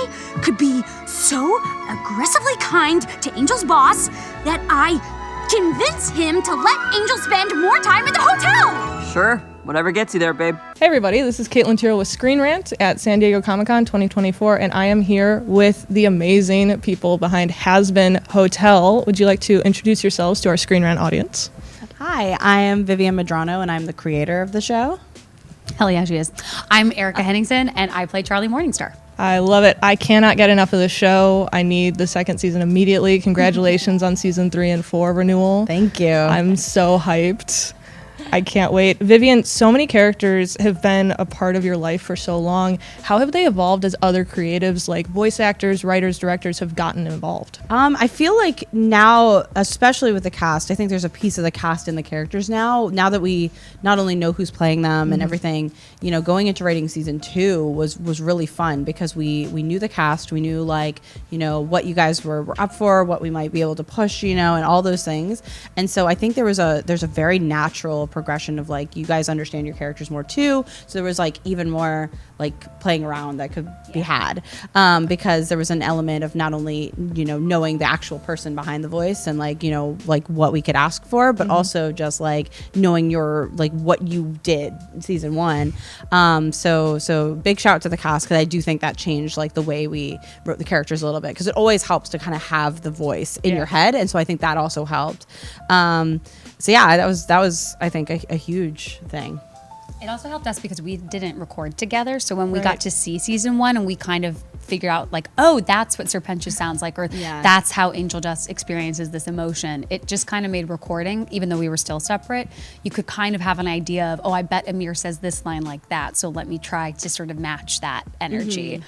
I could be so aggressively kind to Angel's boss that I convince him to let Angel spend more time at the hotel. Sure, whatever gets you there, babe. Hey everybody, this is Caitlin Tiro with Screen Rant at San Diego Comic-Con 2024, and I am here with the amazing people behind Hazbin Hotel. Would you like to introduce yourselves to our Screen Rant audience? Hi, I am Vivienne Medrano, and I'm the creator of the show. Hell yeah, she is. I'm Erika Henningsen, and I play Charlie Morningstar. I love it. I cannot get enough of the show. I need the second season immediately. Congratulations on season 3 and 4 renewal. Thank you. I'm so hyped. I can't wait. Vivienne, so many characters have been a part of your life for so long. How have they evolved as other creatives like voice actors, writers, directors have gotten involved? I feel like now, especially with the cast, I think there's a piece of the cast in the characters now that we not only know who's playing them and everything, you know, going into writing season 2 was really fun because we knew the cast, we knew like, you know, what you guys were up for, what we might be able to push, you know, and all those things. And so I think there's a very natural progression of like, you guys understand your characters more too. So there was like even more like playing around that could be had because there was an element of not only, you know, knowing the actual person behind the voice and like, you know, like what we could ask for, but also just like knowing your, like what you did in season 1. So big shout out to the cast because I do think that changed like the way we wrote the characters a little bit because it always helps to kind of have the voice in your head. And so I think that also helped. So yeah, that was I think a huge thing. It also helped us because we didn't record together. So when we got to see season 1 and we kind of figured out like, oh, that's what Serpentia sounds like, or that's how Angel Dust experiences this emotion. It just kind of made recording, even though we were still separate, you could kind of have an idea of, oh, I bet Amir says this line like that. So let me try to sort of match that energy,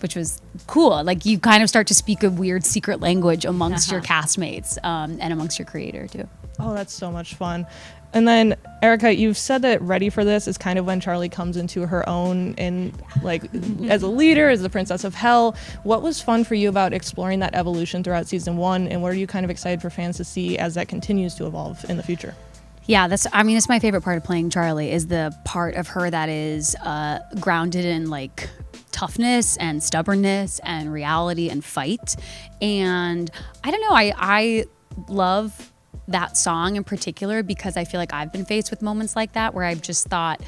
which was cool. Like you kind of start to speak a weird secret language amongst your castmates and amongst your creator too. Oh, that's so much fun. And then, Erika, you've said that Ready for This is kind of when Charlie comes into her own and like as a leader, as the Princess of Hell. What was fun for you about exploring that evolution throughout season 1, and what are you kind of excited for fans to see as that continues to evolve in the future? Yeah, it's my favorite part of playing Charlie is the part of her that is grounded in like toughness and stubbornness and reality and fight. And I don't know, I love that song in particular because I feel like I've been faced with moments like that where I've just thought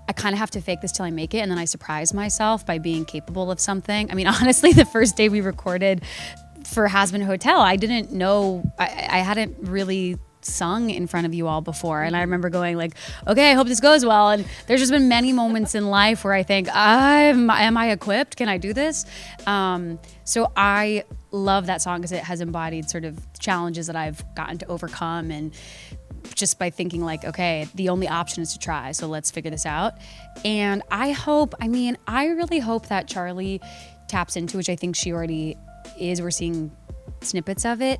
I kind of have to fake this till I make it, and then I surprise myself by being capable of something. I mean, honestly, the first day we recorded for Hazbin Hotel, I didn't know, I hadn't really sung in front of you all before, and I remember going like, okay, I hope this goes well. And there's just been many moments in life where I think, am I equipped? Can I do this? So I love that song because it has embodied sort of challenges that I've gotten to overcome, and just by thinking like, okay, the only option is to try, so let's figure this out. And I really hope that Charlie taps into, which I think she already is, we're seeing snippets of it,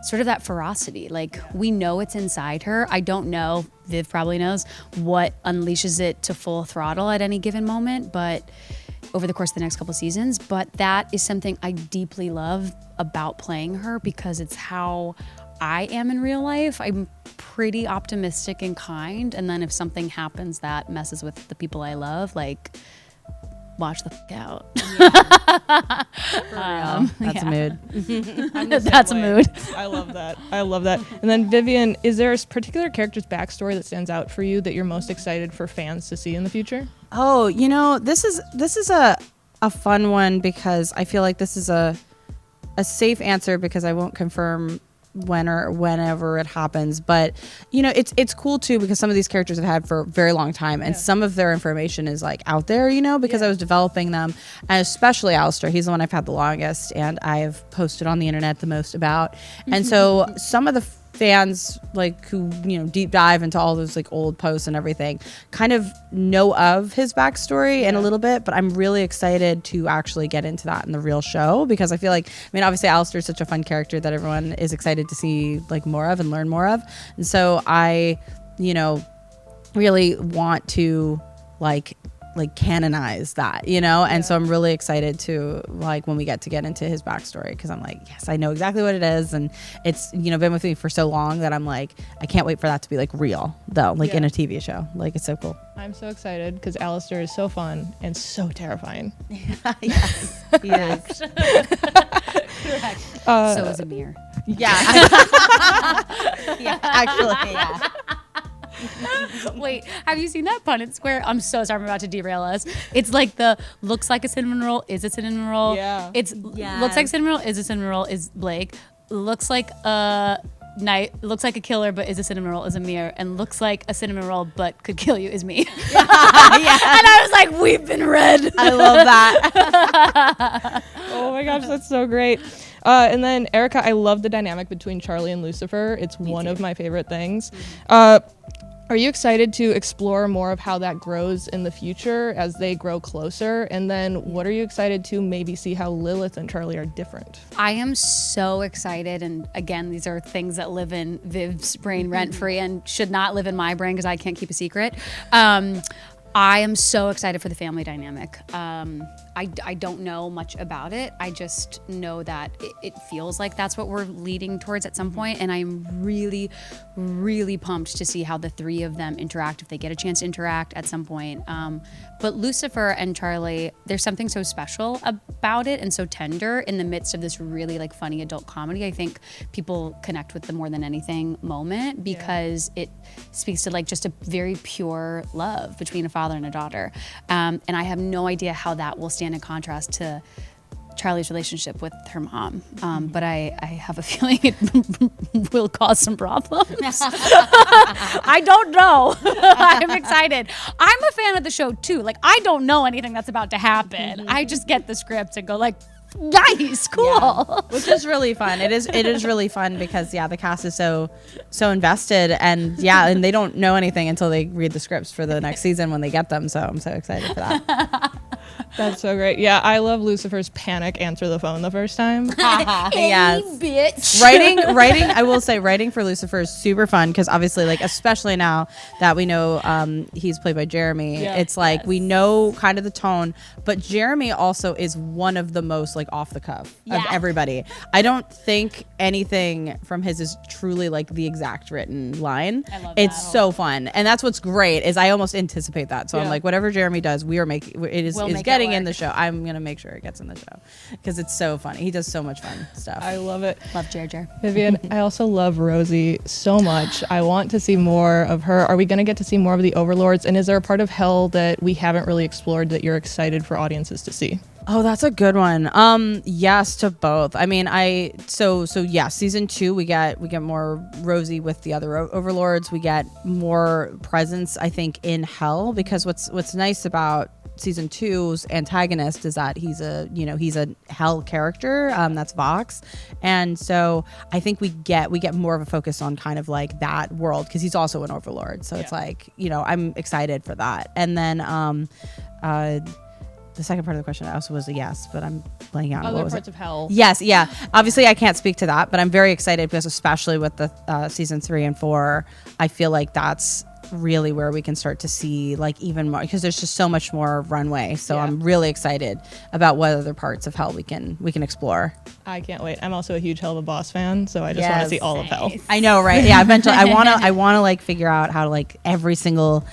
sort of that ferocity. Like we know it's inside her. I don't know, Viv probably knows, what unleashes it to full throttle at any given moment, but over the course of the next couple seasons. But that is something I deeply love about playing her because it's how I am in real life. I'm pretty optimistic and kind, and then if something happens that messes with the people I love, like watch the fuck out. That's a mood. That's a mood. I love that. I love that. And then Vivienne, is there a particular character's backstory that stands out for you that you're most excited for fans to see in the future? Oh, you know, this is a fun one because I feel like this is a safe answer because I won't confirm when or whenever it happens, but you know, it's cool too because some of these characters I've had for a very long time, and some of their information is like out there, you know, because I was developing them, and especially Alastor, he's the one I've had the longest and I've posted on the internet the most about. And so some of the fans like who, you know, deep dive into all those like old posts and everything kind of know of his backstory in a little bit, but I'm really excited to actually get into that in the real show because I feel like, I mean, obviously Alastor is such a fun character that everyone is excited to see like more of and learn more of. And so I, you know, really want to like canonize that, and so I'm really excited to like when we get into his backstory, because I'm like, yes, I know exactly what it is, and it's been with me for so long that I'm like, I can't wait for that to be like real though, like in a TV show. Like, it's so cool. I'm so excited because Alastor is so fun and so terrifying. Yes, he is. So is Amir. Yeah. Yeah, actually, yeah. Wait, have you seen that Punnett Square? I'm so sorry, I'm about to derail us. It's like looks like a cinnamon roll, is a cinnamon roll. Yeah. It's looks like cinnamon roll, is a cinnamon roll, is Blake. Looks like a looks like a killer, but is a cinnamon roll, is Amir. And looks like a cinnamon roll, but could kill you, is me. Yeah. And I was like, we've been read. I love that. Oh my gosh, that's so great. And then Erika, I love the dynamic between Charlie and Lucifer. It's one of my favorite things. Are you excited to explore more of how that grows in the future as they grow closer? And then what are you excited to maybe see how Lilith and Charlie are different? I am so excited. And again, these are things that live in Viv's brain rent free and should not live in my brain because I can't keep a secret. I am so excited for the family dynamic. I don't know much about it. I just know that it feels like that's what we're leading towards at some point. And I'm really, really pumped to see how the three of them interact, if they get a chance to interact at some point. But Lucifer and Charlie, there's something so special about it and so tender in the midst of this really like funny adult comedy. I think people connect with the more than anything moment because it speaks to like just a very pure love between a father and a daughter. And I have no idea how that will stand in contrast to Charlie's relationship with her mom. But I have a feeling it will cause some problems. I don't know. I'm excited. I'm a fan of the show too. Like, I don't know anything that's about to happen. I just get the script and go like, nice, cool. Yeah. Which is really fun. It is really fun because the cast is so invested, and they don't know anything until they read the scripts for the next season when they get them. So I'm so excited for that. That's so great. Yeah, I love Lucifer's panic answer the phone the first time. Yes. Bitch. Writing, I will say writing for Lucifer is super fun because obviously, like, especially now that we know he's played by Jeremy, it's like we know kind of the tone, but Jeremy also is one of the most like off the cuff of everybody. I don't think anything from his is truly like the exact written line. I love it's that. so fun, and that's what's great is I almost anticipate that. So I'm like, whatever Jeremy does, we are making it is getting in the show. I'm gonna make sure it gets in the show because it's so funny. He does so much fun stuff. I love it. Love Jer. Vivienne, I also love Rosie so much. I want to see more of her. Are we going to get to see more of the Overlords? And is there a part of Hell that we haven't really explored that you're excited for audiences to see? Oh, that's a good one. Yes to both. I mean, so season 2 we get more Rosie with the other Overlords. We get more presence, I think, in Hell, because what's nice about season 2's antagonist is that he's a Hell character. That's Vox, and so I think we get more of a focus on kind of like that world because he's also an Overlord. So it's like, I'm excited for that. And then the second part of the question also was a yes, but I'm blanking out. Other parts of Hell. Yes, yeah. Obviously, I can't speak to that, but I'm very excited because especially with the season 3 and 4, I feel like that's really where we can start to see like even more because there's just so much more runway. So I'm really excited about what other parts of Hell we can explore. I can't wait. I'm also a huge Helluva Boss fan, so I just want to see all of Hell. I know, right? Yeah, eventually I want to like figure out how to like every single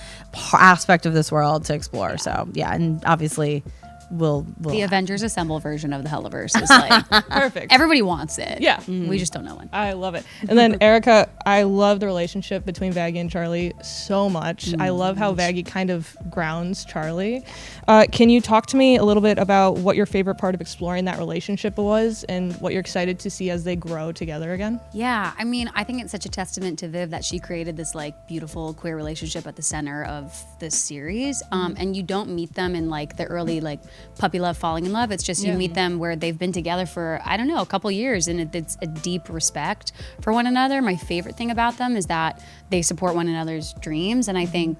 aspect of this world to explore. So and obviously we'll the Avengers Assemble version of the Helliverse is like perfect. Everybody wants it. Yeah. We just don't know when. I love it. And then Erika, I love the relationship between Vaggie and Charlie so much. I love how Vaggie kind of grounds Charlie. Can you talk to me a little bit about what your favorite part of exploring that relationship was and what you're excited to see as they grow together again? Yeah, I mean, I think it's such a testament to Viv that she created this like beautiful queer relationship at the center of this series. And you don't meet them in like the early like puppy love falling in love. It's just you meet them where they've been together for, I don't know, a couple years, and it's a deep respect for one another. My favorite thing about them is that they support one another's dreams, and I think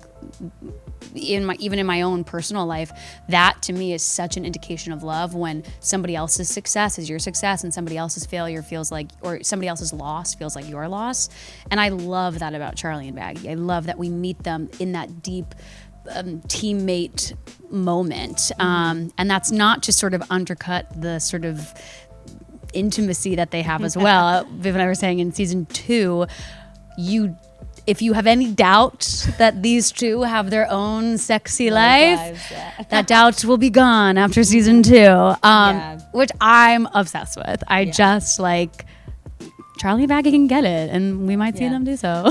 even in my own personal life, that to me is such an indication of love when somebody else's success is your success and somebody else's failure feels like, or somebody else's loss feels like your loss. And I love that about Charlie and Vaggie. I love that we meet them in that deep teammate moment. And that's not to sort of undercut the sort of intimacy that they have as well. Viv and I were saying in season 2, if you have any doubt that these two have their own sexy life, that doubt will be gone after season 2, which I'm obsessed with. I just like Charlie and Vaggie can get it, and we might see them do so.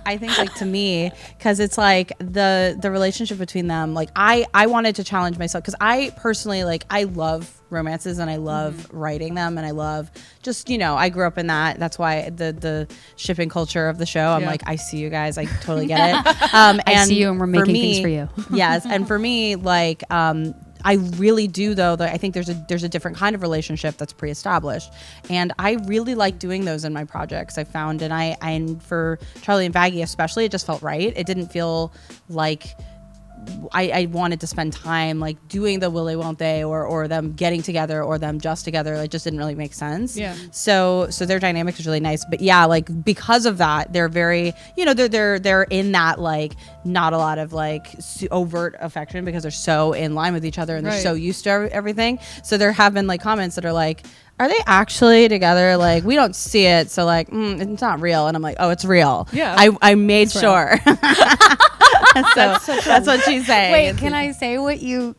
I think like to me, because it's like the relationship between them. Like I wanted to challenge myself because I personally like I love romances and I love writing them and I love just I grew up in that. That's why the shipping culture of the show. I'm like I see you guys. I totally get it. And I see you, and we're making things for you. Yes, and for me like. I really do though. I think there's a different kind of relationship that's pre-established, and I really like doing those in my projects. I found, and for Charlie and Vaggie especially, it just felt right. It didn't feel like I wanted to spend time like doing the will they won't they or them getting together or them just together. It just didn't really make sense. Yeah. So their dynamic is really nice. But yeah, like because of that, they're very they're in that like not a lot of like overt affection because they're so in line with each other and they're so used to everything. So there have been like comments that are like, are they actually together? Like we don't see it, so like it's not real. And I'm like, oh, it's real. Yeah, I made sure. So that's what she's saying. Wait, can I say what you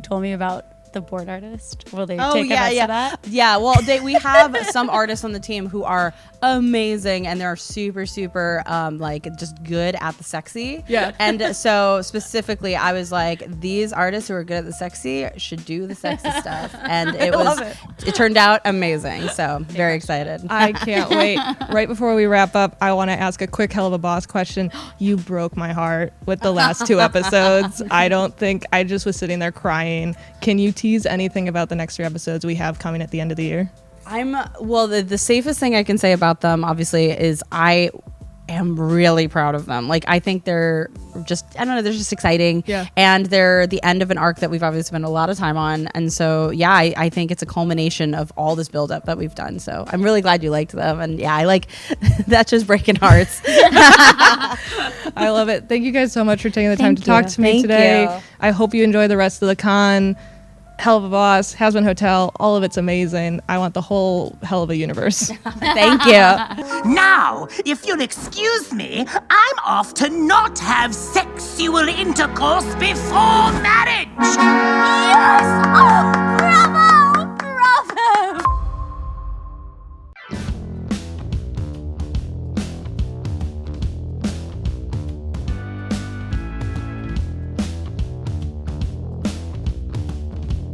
told me about the board artist? Will they take us to that? Yeah, well, we have some artists on the team who are amazing and they're super, super like just good at the sexy. Yeah. And so specifically, I was like, these artists who are good at the sexy should do the sexy stuff. And it turned out amazing. So very excited. I can't wait. Right before we wrap up, I want to ask a quick Helluva Boss question. You broke my heart with the last 2 episodes. I just was sitting there crying. Can you tease anything about the next 3 episodes we have coming at the end of the year? The safest thing I can say about them, obviously, is I am really proud of them. Like, I think they're just, I don't know, they're just exciting. Yeah. And they're the end of an arc that we've obviously spent a lot of time on. And so, yeah, I think it's a culmination of all this buildup that we've done. So I'm really glad you liked them. And yeah, I like, that's just breaking hearts. I love it. Thank you guys so much for taking the time to talk to me today. You. I hope you enjoy the rest of the con. Helluva Boss, Hazbin Hotel, all of it's amazing. I want the whole Helluva universe. Thank you. Now, if you'll excuse me, I'm off to not have sexual intercourse before marriage. Yes! Oh!